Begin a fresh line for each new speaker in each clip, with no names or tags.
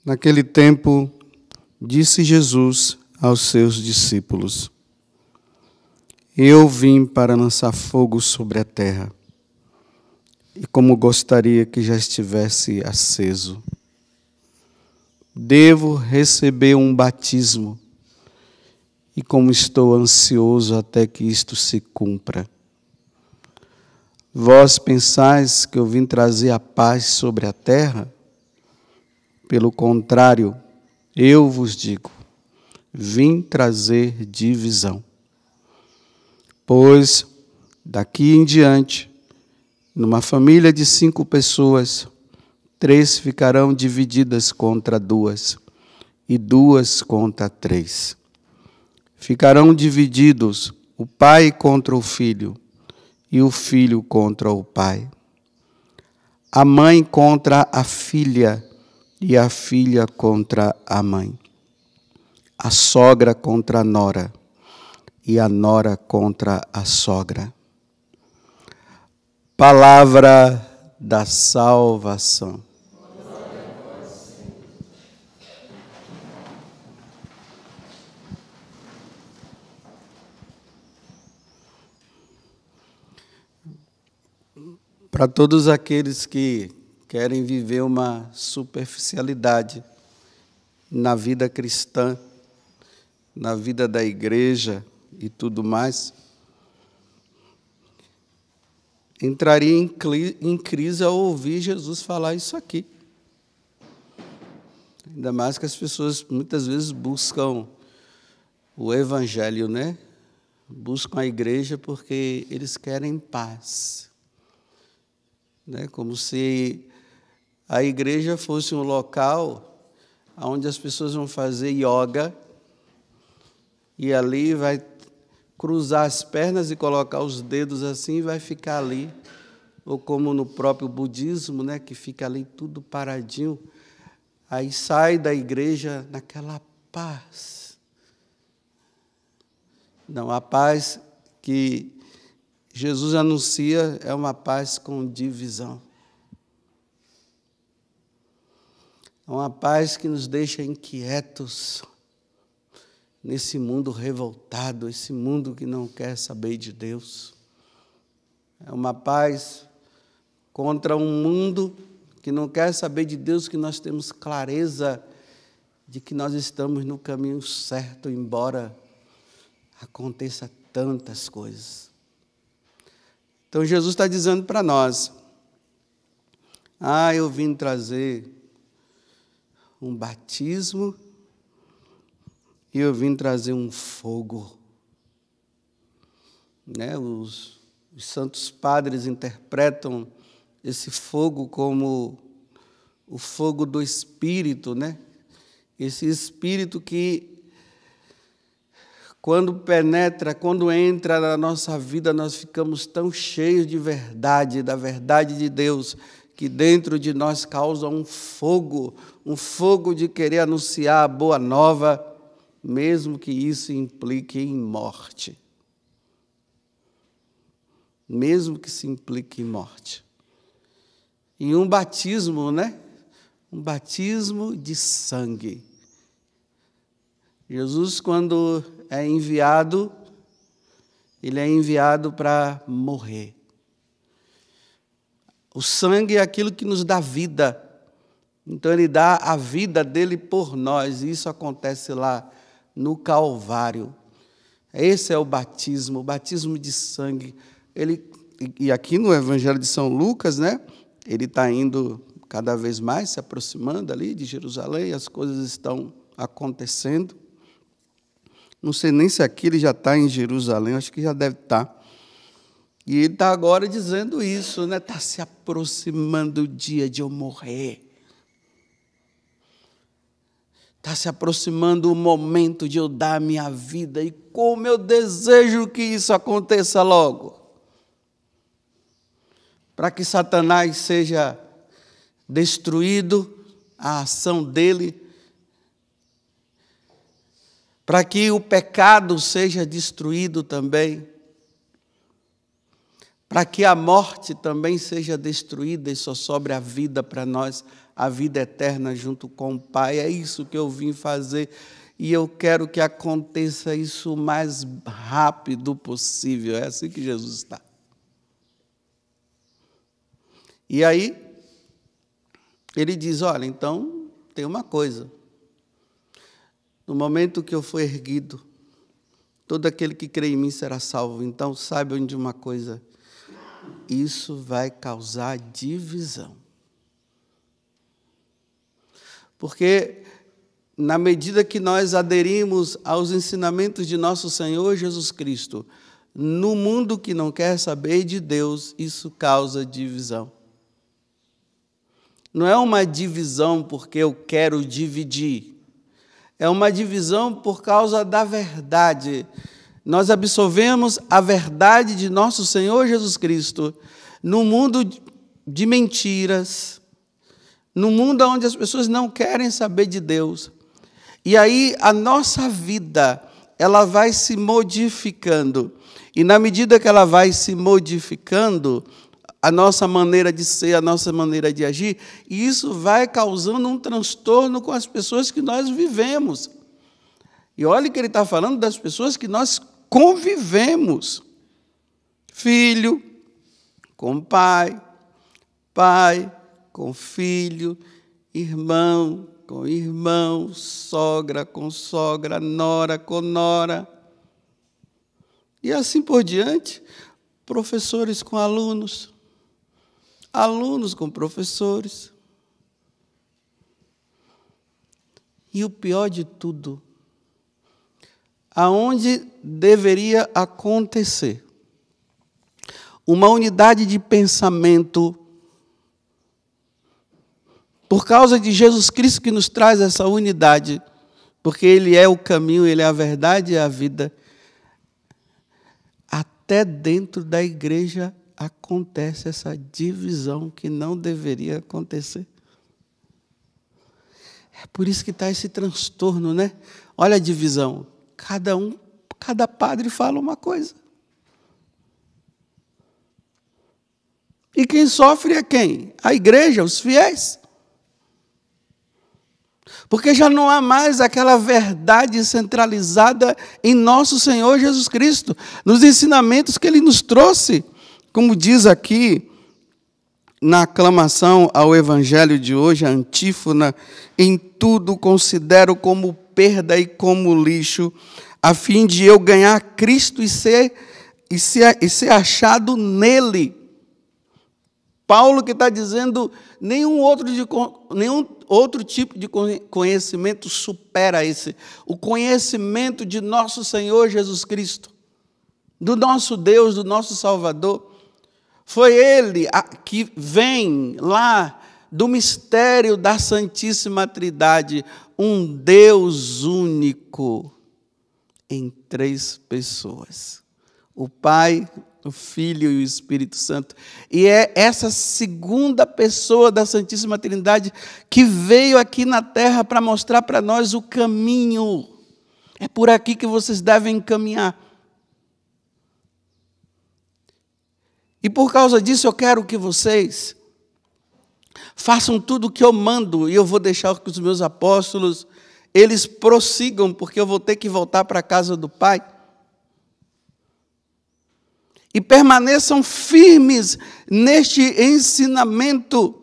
Naquele tempo, disse Jesus aos seus discípulos: Eu vim para lançar fogo sobre a terra, e como gostaria que já estivesse aceso. Devo receber um batismo, e como estou ansioso até que isto se cumpra. Vós pensais que eu vim trazer a paz sobre a terra? Pelo contrário, eu vos digo, vim trazer divisão. Pois, daqui em diante, numa família de 5 pessoas, 3 ficarão divididas contra 2, e 2 contra 3. Ficarão divididos o pai contra o filho, e o filho contra o pai. A mãe contra a filha, e a filha contra a mãe. A sogra contra a nora, e a nora contra a sogra. Palavra da salvação. Para todos aqueles que querem viver uma superficialidade na vida cristã, na vida da igreja e tudo mais, entraria em crise ao ouvir Jesus falar isso aqui. Ainda mais que as pessoas muitas vezes buscam o evangelho, né? Buscam a igreja porque eles querem paz. Né? Como se a igreja fosse um local onde as pessoas vão fazer yoga e ali vai cruzar as pernas e colocar os dedos assim e vai ficar ali. Ou como no próprio budismo, né, que fica ali tudo paradinho. Aí sai da igreja naquela paz. Não, a paz que Jesus anuncia é uma paz com divisão. É uma paz que nos deixa inquietos nesse mundo revoltado, esse mundo que não quer saber de Deus. É uma paz contra um mundo que não quer saber de Deus, que nós temos clareza de que nós estamos no caminho certo, embora aconteça tantas coisas. Então, Jesus está dizendo para nós, eu vim trazer um batismo e eu vim trazer um fogo. Né? Os santos padres interpretam esse fogo como o fogo do Espírito, né? Esse Espírito que, quando penetra, quando entra na nossa vida, nós ficamos tão cheios de verdade, da verdade de Deus, que dentro de nós causa um fogo de querer anunciar a boa nova, mesmo que isso implique em morte. Mesmo que se implique em morte. E um batismo, né? Um batismo de sangue. Jesus, quando é enviado, ele é enviado para morrer. O sangue é aquilo que nos dá vida. Então, ele dá a vida dele por nós. E isso acontece lá no Calvário. Esse é o batismo de sangue. E aqui no Evangelho de São Lucas, né? Ele está indo cada vez mais, se aproximando ali de Jerusalém. As coisas estão acontecendo. Não sei nem se aqui ele já está em Jerusalém, acho que já deve estar. E ele está agora dizendo isso, né? Está se aproximando o dia de eu morrer. Está se aproximando o momento de eu dar a minha vida. E como eu desejo que isso aconteça logo. Para que Satanás seja destruído, a ação dele, para que o pecado seja destruído também, para que a morte também seja destruída e só sobre a vida para nós, a vida eterna junto com o Pai. É isso que eu vim fazer e eu quero que aconteça isso o mais rápido possível. É assim que Jesus está. E aí, ele diz, olha, então tem uma coisa. No momento que eu for erguido, todo aquele que crê em mim será salvo. Então, saibam de uma coisa, isso vai causar divisão. Porque, na medida que nós aderimos aos ensinamentos de nosso Senhor Jesus Cristo, no mundo que não quer saber de Deus, isso causa divisão. Não é uma divisão porque eu quero dividir. É uma divisão por causa da verdade. Nós absorvemos a verdade de nosso Senhor Jesus Cristo no mundo de mentiras, no mundo onde as pessoas não querem saber de Deus. E aí a nossa vida, ela vai se modificando. E na medida que ela vai se modificando, a nossa maneira de ser, a nossa maneira de agir, e isso vai causando um transtorno com as pessoas que nós vivemos. E olha que ele está falando das pessoas que nós convivemos. Filho com pai, pai com filho, irmão com irmão, sogra com sogra, nora com nora. E assim por diante, professores com alunos, alunos com professores. E o pior de tudo, aonde deveria acontecer uma unidade de pensamento, por causa de Jesus Cristo que nos traz essa unidade, porque Ele é o caminho, Ele é a verdade e a vida, até dentro da igreja acontece essa divisão que não deveria acontecer. É por isso que está esse transtorno, né? Olha a divisão. Cada padre fala uma coisa. E quem sofre é quem? A igreja, os fiéis. Porque já não há mais aquela verdade centralizada em nosso Senhor Jesus Cristo, nos ensinamentos que Ele nos trouxe. Como diz aqui, na aclamação ao Evangelho de hoje, a antífona, em tudo considero como perda e como lixo, a fim de eu ganhar Cristo e ser achado nele. Paulo que está dizendo, nenhum outro tipo de conhecimento supera esse. O conhecimento de nosso Senhor Jesus Cristo, do nosso Deus, do nosso Salvador. Foi Ele que vem lá do mistério da Santíssima Trindade, um Deus único em 3 pessoas. O Pai, o Filho e o Espírito Santo. E é essa segunda pessoa da Santíssima Trindade que veio aqui na terra para mostrar para nós o caminho. É por aqui que vocês devem caminhar. E por causa disso eu quero que vocês façam tudo o que eu mando, e eu vou deixar que os meus apóstolos, eles prossigam, porque eu vou ter que voltar para a casa do Pai. E permaneçam firmes neste ensinamento.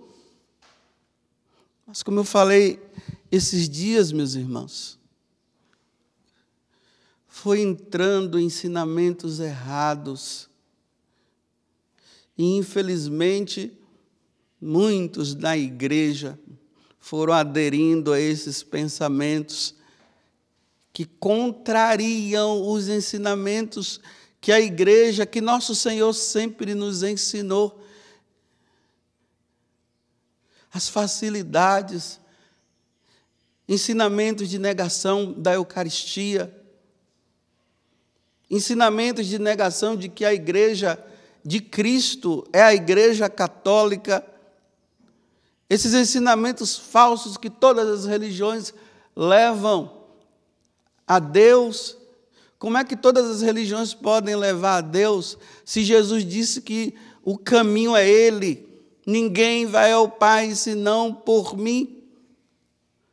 Mas como eu falei esses dias, meus irmãos, foi entrando ensinamentos errados. E, infelizmente, muitos da igreja foram aderindo a esses pensamentos que contrariam os ensinamentos que a igreja, que nosso Senhor sempre nos ensinou. As facilidades, ensinamentos de negação da Eucaristia, ensinamentos de negação de que a igreja de Cristo é a igreja católica, esses ensinamentos falsos que todas as religiões levam a Deus Como é que todas as religiões podem levar a Deus se Jesus disse que o caminho é Ele? Ninguém vai ao Pai senão por mim.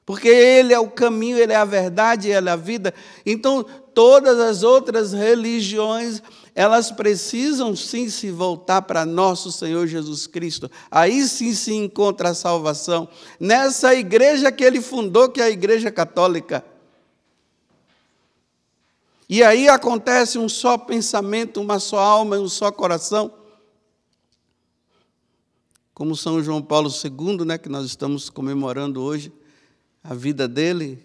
Porque Ele é o caminho, Ele é a verdade, Ele é a vida. Então, todas as outras religiões, elas precisam sim se voltar para nosso Senhor Jesus Cristo. Aí sim se encontra a salvação. Nessa igreja que Ele fundou, que é a Igreja Católica. E aí acontece um só pensamento, uma só alma e um só coração. Como São João Paulo II, né, que nós estamos comemorando hoje, a vida dele,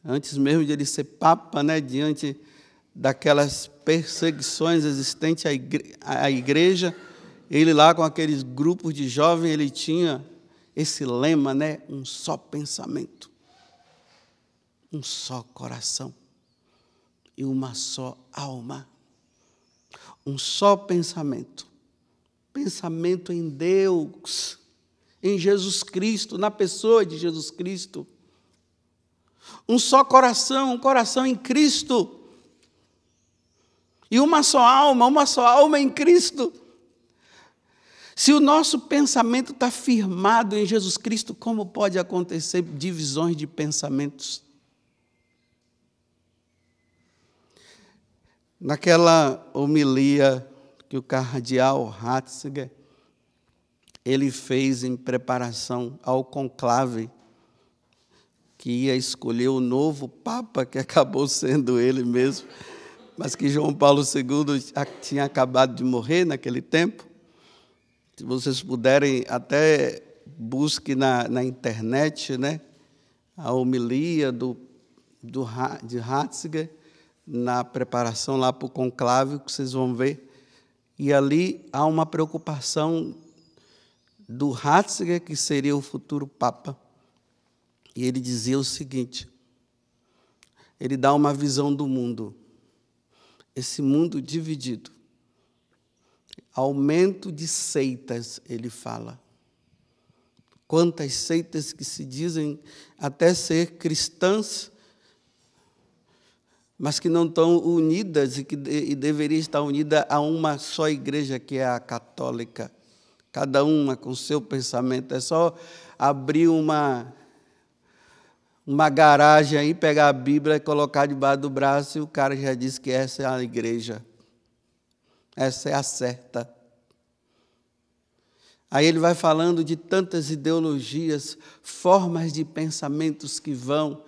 antes mesmo de ele ser papa, né, diante daquelas perseguições existentes à igreja, ele lá com aqueles grupos de jovens, ele tinha esse lema, né, um só pensamento, um só coração e uma só alma, um só pensamento em Deus, em Jesus Cristo, na pessoa de Jesus Cristo. Um só coração, um coração em Cristo. E uma só alma em Cristo. Se o nosso pensamento está firmado em Jesus Cristo, como pode acontecer divisões de pensamentos? Naquela homilia que o cardeal Ratzinger, ele fez em preparação ao conclave, que ia escolher o novo Papa, que acabou sendo ele mesmo, mas que João Paulo II tinha acabado de morrer naquele tempo. Se vocês puderem, até busque na internet, né, a homilia de Ratzinger, na preparação lá para o conclave, que vocês vão ver. E ali há uma preocupação do Ratzinger, que seria o futuro Papa. E ele dizia o seguinte, ele dá uma visão do mundo, esse mundo dividido, aumento de seitas, ele fala. Quantas seitas que se dizem até ser cristãs, mas que não estão unidas e deveriam estar unidas a uma só igreja, que é a católica. Cada uma com seu pensamento. É só abrir uma garagem aí, pegar a Bíblia e colocar debaixo do braço, e o cara já disse que essa é a igreja. Essa é a certa. Aí ele vai falando de tantas ideologias, formas de pensamentos que vão.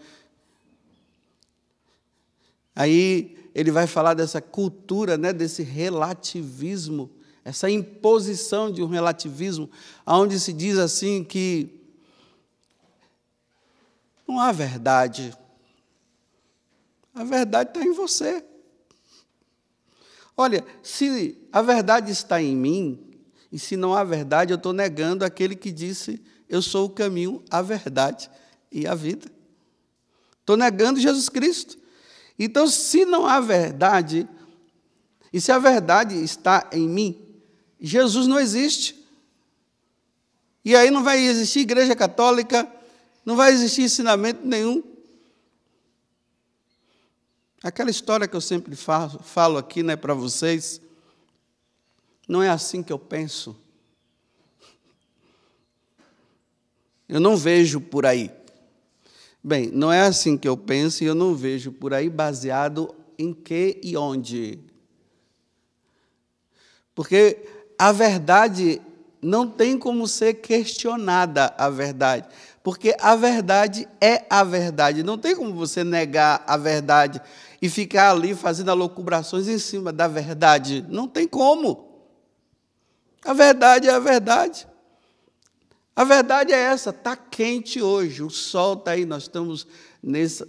Aí ele vai falar dessa cultura, né, desse relativismo, essa imposição de um relativismo, onde se diz assim que não há verdade. A verdade está em você. Olha, se a verdade está em mim, e se não há verdade, eu estou negando aquele que disse, eu sou o caminho, a verdade e a vida. Estou negando Jesus Cristo. Então, se não há verdade, e se a verdade está em mim, Jesus não existe. E aí não vai existir igreja católica, não vai existir ensinamento nenhum. Aquela história que eu sempre falo aqui, né, para vocês, não é assim que eu penso. Eu não vejo por aí. Bem, não é assim que eu penso e eu não vejo por aí baseado em que e onde. Porque a verdade não tem como ser questionada, a verdade. Porque a verdade é a verdade. Não tem como você negar a verdade e ficar ali fazendo alocubrações em cima da verdade. Não tem como. A verdade é a verdade. A verdade é essa, está quente hoje, o sol está aí, nós estamos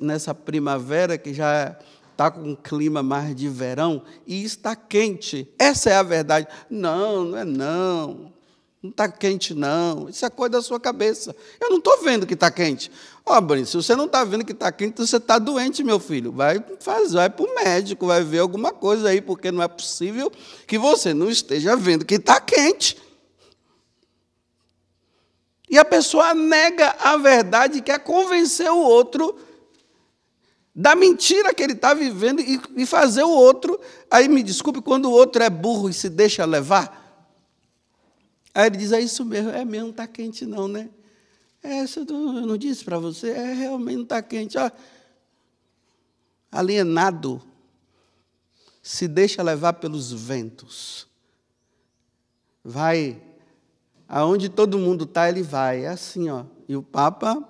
nessa primavera que já está com um clima mais de verão e está quente. Essa é a verdade. Não, não é não. Não está quente, não. Isso é coisa da sua cabeça. Eu não estou vendo que está quente. Ó, Bruno, se você não está vendo que está quente, você está doente, meu filho. Vai para o médico, vai ver alguma coisa aí, porque não é possível que você não esteja vendo que está quente. E a pessoa nega a verdade e quer convencer o outro da mentira que ele está vivendo e fazer o outro. Aí, me desculpe, quando o outro é burro e se deixa levar, aí ele diz, é isso mesmo, não está quente não, né? Eu não disse para você, realmente não está quente. Ó, alienado, se deixa levar pelos ventos. Vai, aonde todo mundo está, ele vai. É assim, ó. E o Papa,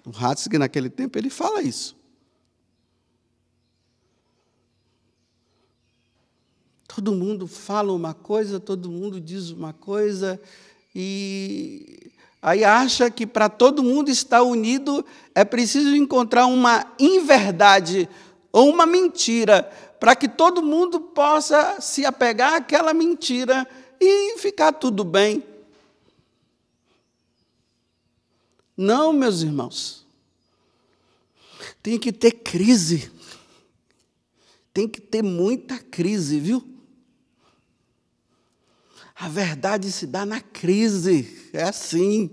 o Ratzinger, naquele tempo, ele fala isso. Todo mundo fala uma coisa, todo mundo diz uma coisa, e aí acha que para todo mundo estar unido é preciso encontrar uma inverdade ou uma mentira, para que todo mundo possa se apegar àquela mentira e ficar tudo bem. Não, meus irmãos. Tem que ter crise. Tem que ter muita crise, viu? A verdade se dá na crise, é assim.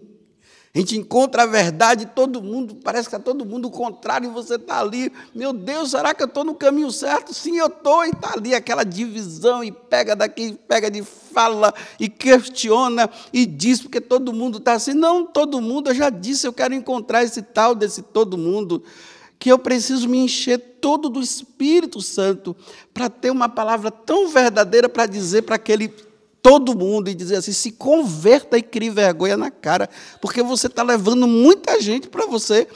A gente encontra a verdade, todo mundo, parece que está todo mundo contrário, e você está ali, meu Deus, será que eu estou no caminho certo? Sim, eu estou, e está ali aquela divisão, e pega daqui, pega de fala, e questiona, e diz, porque todo mundo está assim. Não, todo mundo, eu já disse, eu quero encontrar esse tal desse todo mundo, que eu preciso me encher todo do Espírito Santo, para ter uma palavra tão verdadeira para dizer para aquele todo mundo e dizer assim, se converta e crie vergonha na cara, porque você está levando muita gente para você,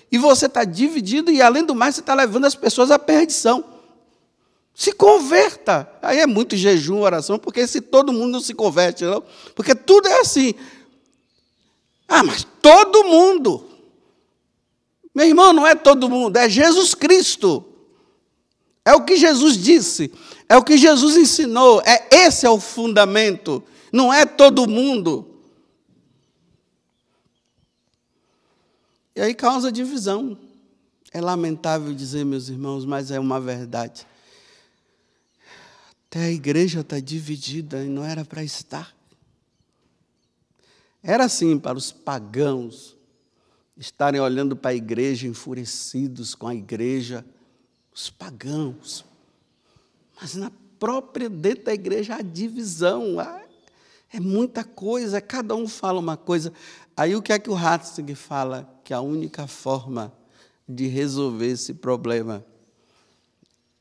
e você está dividido, e além do mais, você está levando as pessoas à perdição. Se converta. Aí é muito jejum, oração, porque se todo mundo não se converte, não, porque tudo é assim. Mas todo mundo. Meu irmão, não é todo mundo, é Jesus Cristo. É o que Jesus disse, é o que Jesus ensinou, esse é o fundamento, não é todo mundo. E aí causa divisão. É lamentável dizer, meus irmãos, mas é uma verdade. Até a igreja está dividida e não era para estar. Era assim para os pagãos estarem olhando para a igreja, enfurecidos com a igreja, os pagãos, mas na própria, dentro da igreja, há divisão, é muita coisa, cada um fala uma coisa. Aí o que é que o Ratzinger fala? Que a única forma de resolver esse problema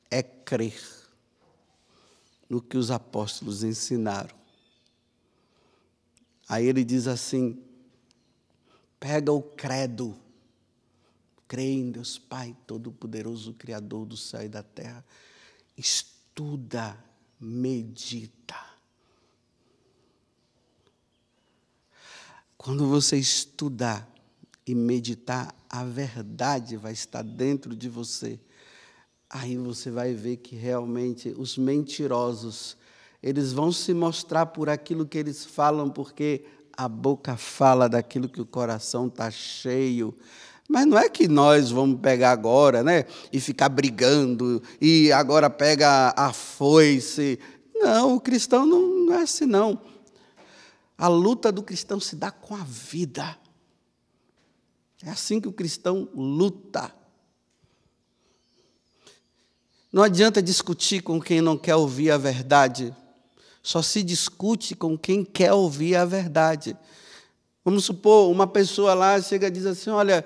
é crer no que os apóstolos ensinaram. Aí ele diz assim, pega o credo, crê em Deus Pai Todo-Poderoso, Criador do céu e da terra. Estuda, medita. Quando você estudar e meditar, a verdade vai estar dentro de você. Aí você vai ver que realmente os mentirosos, eles vão se mostrar por aquilo que eles falam, porque a boca fala daquilo que o coração está cheio. Mas não é que nós vamos pegar agora, né, e ficar brigando, e agora pega a foice. Não, o cristão não é assim, não. A luta do cristão se dá com a vida. É assim que o cristão luta. Não adianta discutir com quem não quer ouvir a verdade. Só se discute com quem quer ouvir a verdade. Vamos supor, uma pessoa lá chega e diz assim, olha,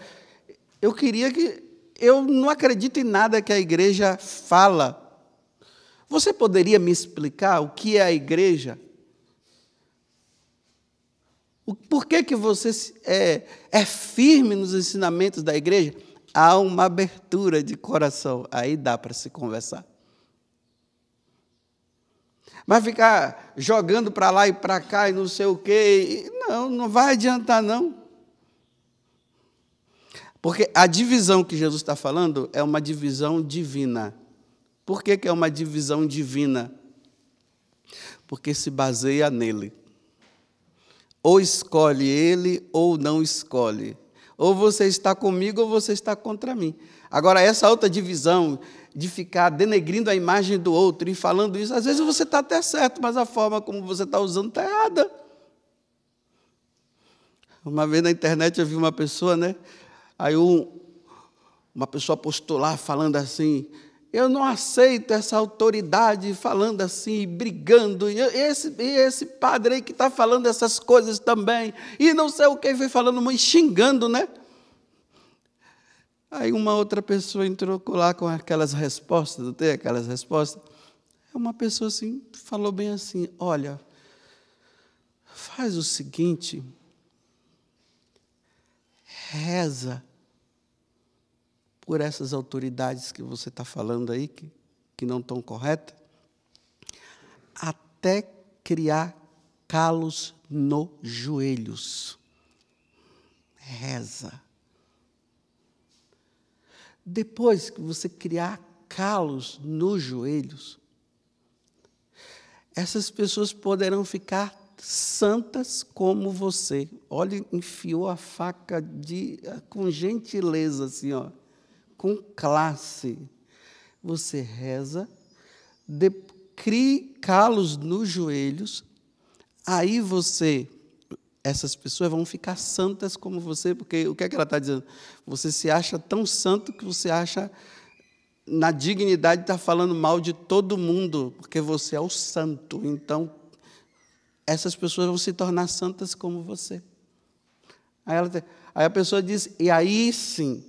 eu não acredito em nada que a igreja fala. Você poderia me explicar o que é a igreja? Por que você é firme nos ensinamentos da igreja? Há uma abertura de coração, aí dá para se conversar. Mas ficar jogando para lá e para cá e não sei o quê, não vai adiantar, não. Porque a divisão que Jesus está falando é uma divisão divina. Por que é uma divisão divina? Porque se baseia nele. Ou escolhe ele, ou não escolhe. Ou você está comigo, ou você está contra mim. Agora, essa outra divisão de ficar denegrindo a imagem do outro e falando isso, às vezes você está até certo, mas a forma como você está usando está errada. Uma vez na internet eu vi uma pessoa, né? Aí uma pessoa postou lá falando assim: eu não aceito essa autoridade falando assim, brigando, e esse padre aí que está falando essas coisas também, e não sei o que, foi falando, xingando, né? Aí uma outra pessoa entrou lá com aquelas respostas, não tem aquelas respostas? Uma pessoa assim, falou bem assim: olha, faz o seguinte, reza por essas autoridades que você está falando aí, que não estão corretas, até criar calos nos joelhos. Reza. Depois que você criar calos nos joelhos, essas pessoas poderão ficar santas como você. Olha, enfiou a faca com gentileza, assim, ó, com classe. Você reza, crie calos nos joelhos, aí essas pessoas vão ficar santas como você, porque o que é que ela está dizendo? Você se acha tão santo que você acha na dignidade de estar falando mal de todo mundo, porque você é o santo. Então, essas pessoas vão se tornar santas como você. Aí a pessoa diz, e aí sim,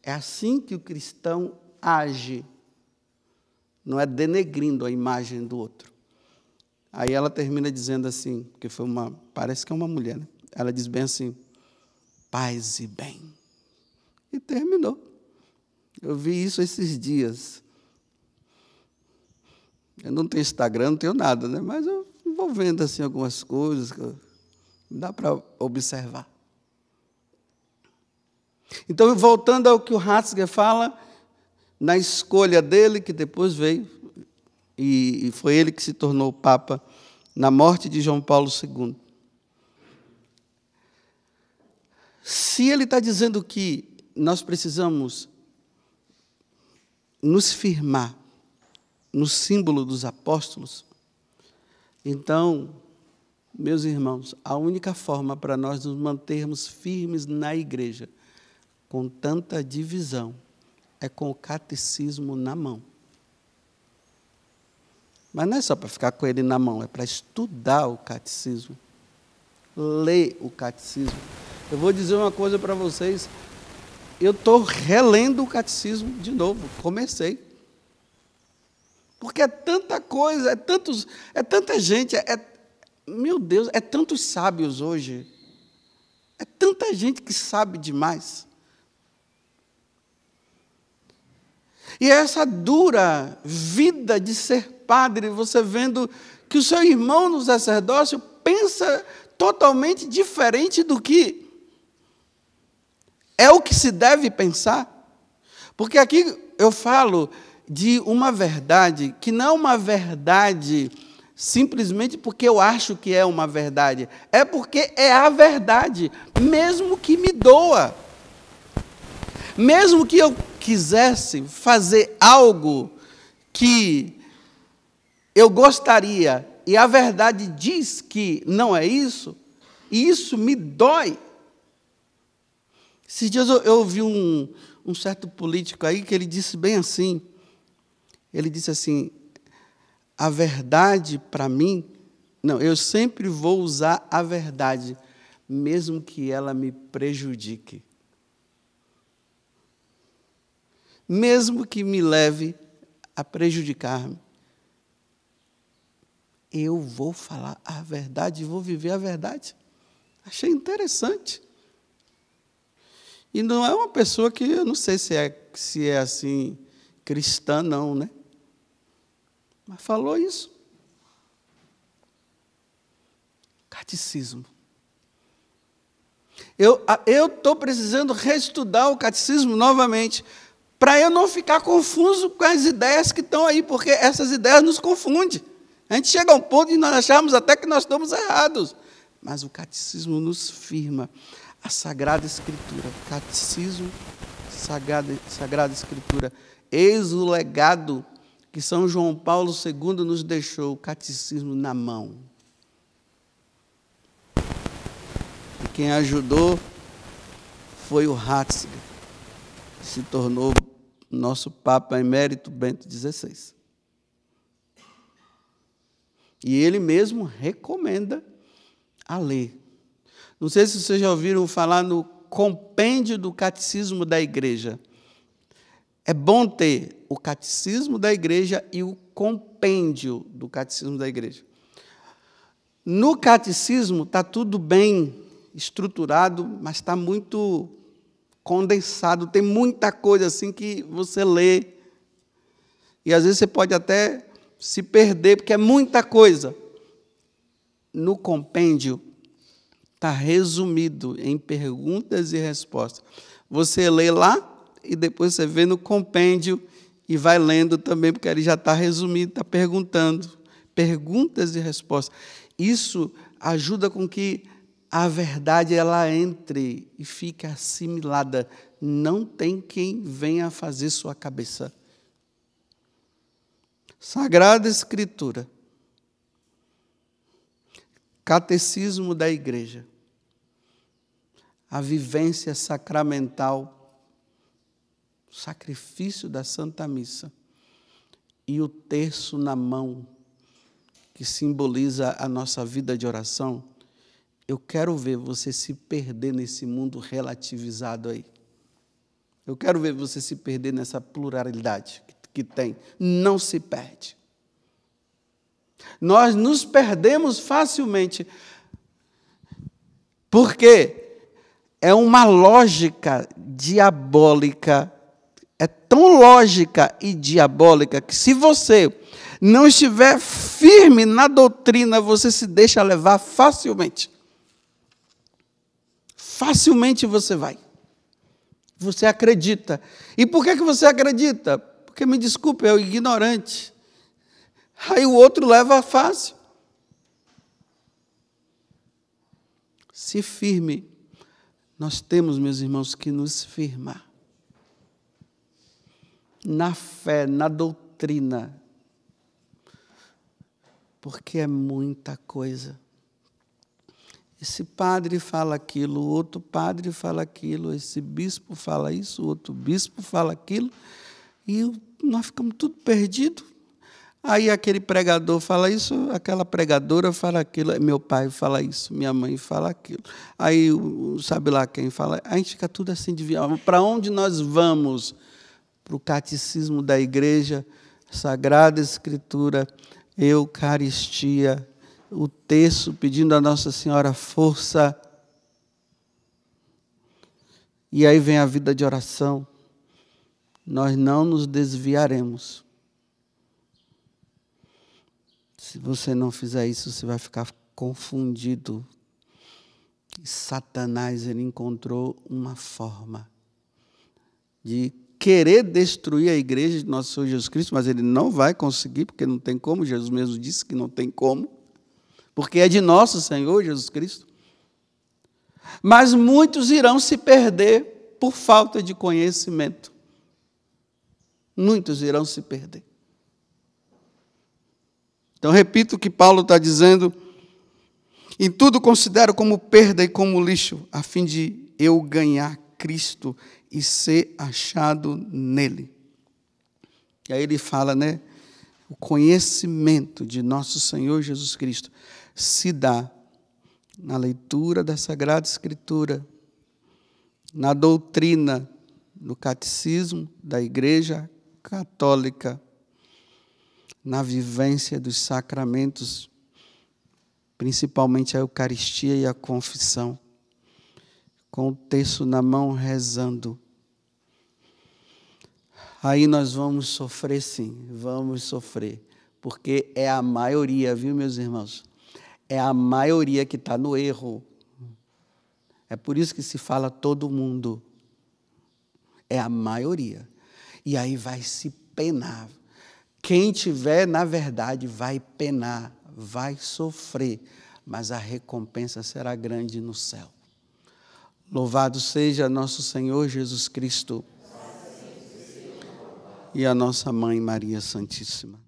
é assim que o cristão age, não é denegrindo a imagem do outro. Aí ela termina dizendo assim, porque parece que é uma mulher, né? Ela diz bem assim: paz e bem. E terminou. Eu vi isso esses dias. Eu não tenho Instagram, não tenho nada, né? Mas eu vou vendo assim algumas coisas que dá para observar. Então, voltando ao que o Ratzinger fala, na escolha dele, que depois veio, e foi ele que se tornou Papa na morte de João Paulo II. Se ele está dizendo que nós precisamos nos firmar no símbolo dos apóstolos, então, meus irmãos, a única forma para nós nos mantermos firmes na igreja, com tanta divisão, é com o catecismo na mão. Mas não é só para ficar com ele na mão, é para estudar o catecismo, ler o catecismo. Eu vou dizer uma coisa para vocês, eu estou relendo o catecismo de novo, comecei. Porque é tanta coisa, é tanta gente, meu Deus, é tantos sábios hoje, é tanta gente que sabe demais. E essa dura vida de ser padre, você vendo que o seu irmão no sacerdócio pensa totalmente diferente do que é o que se deve pensar. Porque aqui eu falo de uma verdade que não é uma verdade simplesmente porque eu acho que é uma verdade, é porque é a verdade, mesmo que me doa. Mesmo que eu quisesse fazer algo que eu gostaria, e a verdade diz que não é isso, e isso me dói. Esses dias eu ouvi um certo político aí que ele disse bem assim, ele disse assim: a verdade para mim, eu sempre vou usar a verdade, mesmo que ela me prejudique. Mesmo que me leve a prejudicar-me, eu vou falar a verdade e vou viver a verdade. Achei interessante. E não é uma pessoa que, eu não sei se é assim, cristã, não, né? Mas falou isso. Catecismo. Eu estou precisando reestudar o catecismo novamente, para eu não ficar confuso com as ideias que estão aí, porque essas ideias nos confundem. A gente chega a um ponto e nós achamos até que nós estamos errados. Mas o catecismo nos firma. A Sagrada Escritura, catecismo, Sagrada Escritura. Eis o legado que São João Paulo II nos deixou, o catecismo na mão. E quem ajudou foi o Ratzinger. se tornou nosso Papa Emérito Bento XVI. E ele mesmo recomenda a ler. Não sei se vocês já ouviram falar no compêndio do Catecismo da Igreja. É bom ter o Catecismo da Igreja e o compêndio do Catecismo da Igreja. No Catecismo está tudo bem estruturado, mas está muito condensado. Tem muita coisa assim que você lê. E às vezes você pode até se perder, porque é muita coisa. No compêndio está resumido em perguntas e respostas. Você lê lá e depois você vê no compêndio e vai lendo também, porque ele já está resumido, está perguntando. Perguntas e respostas. Isso ajuda com que a verdade ela entre e fique assimilada. Não tem quem venha fazer sua cabeça. Sagrada Escritura. Catecismo da Igreja. A vivência sacramental, o sacrifício da Santa Missa e o terço na mão, que simboliza a nossa vida de oração. Eu quero ver você se perder nesse mundo relativizado aí. Eu quero ver você se perder nessa pluralidade que tem. Não se perde. Nós nos perdemos facilmente, porque é uma lógica diabólica, é tão lógica e diabólica que se você não estiver firme na doutrina, você se deixa levar facilmente. Facilmente você vai. Você acredita. E por que você acredita? Porque, me desculpe, é o ignorante. Aí o outro leva fácil. Se firme. Nós temos, meus irmãos, que nos firmar. Na fé, na doutrina. Porque é muita coisa. Esse padre fala aquilo, o outro padre fala aquilo, esse bispo fala isso, o outro bispo fala aquilo, e nós ficamos tudo perdidos. Aí aquele pregador fala isso, aquela pregadora fala aquilo, meu pai fala isso, minha mãe fala aquilo. Aí sabe lá quem fala, a gente fica tudo assim desviado. Para onde nós vamos? Para o catecismo da igreja, Sagrada Escritura, Eucaristia, o terço pedindo a Nossa Senhora força. E aí vem a vida de oração. Nós não nos desviaremos. Se você não fizer isso, você vai ficar confundido. E Satanás, ele encontrou uma forma de querer destruir a igreja de nosso Senhor Jesus Cristo, mas ele não vai conseguir, porque não tem como. Jesus mesmo disse que não tem como. Porque é de nosso Senhor Jesus Cristo. Mas muitos irão se perder por falta de conhecimento. Muitos irão se perder. Então, repito o que Paulo está dizendo. Em tudo considero como perda e como lixo, a fim de eu ganhar Cristo e ser achado nele. E aí ele fala, né? O conhecimento de nosso Senhor Jesus Cristo se dá na leitura da Sagrada Escritura, na doutrina, no catecismo da Igreja Católica, na vivência dos sacramentos, principalmente a Eucaristia e a confissão, com o terço na mão rezando. Aí nós vamos sofrer sim, vamos sofrer, porque é a maioria, viu, meus irmãos? É a maioria que está no erro. É por isso que se fala todo mundo. É a maioria. E aí vai se penar. Quem tiver na verdade vai penar, vai sofrer, mas a recompensa será grande no céu. Louvado seja nosso Senhor Jesus Cristo e a nossa Mãe Maria Santíssima.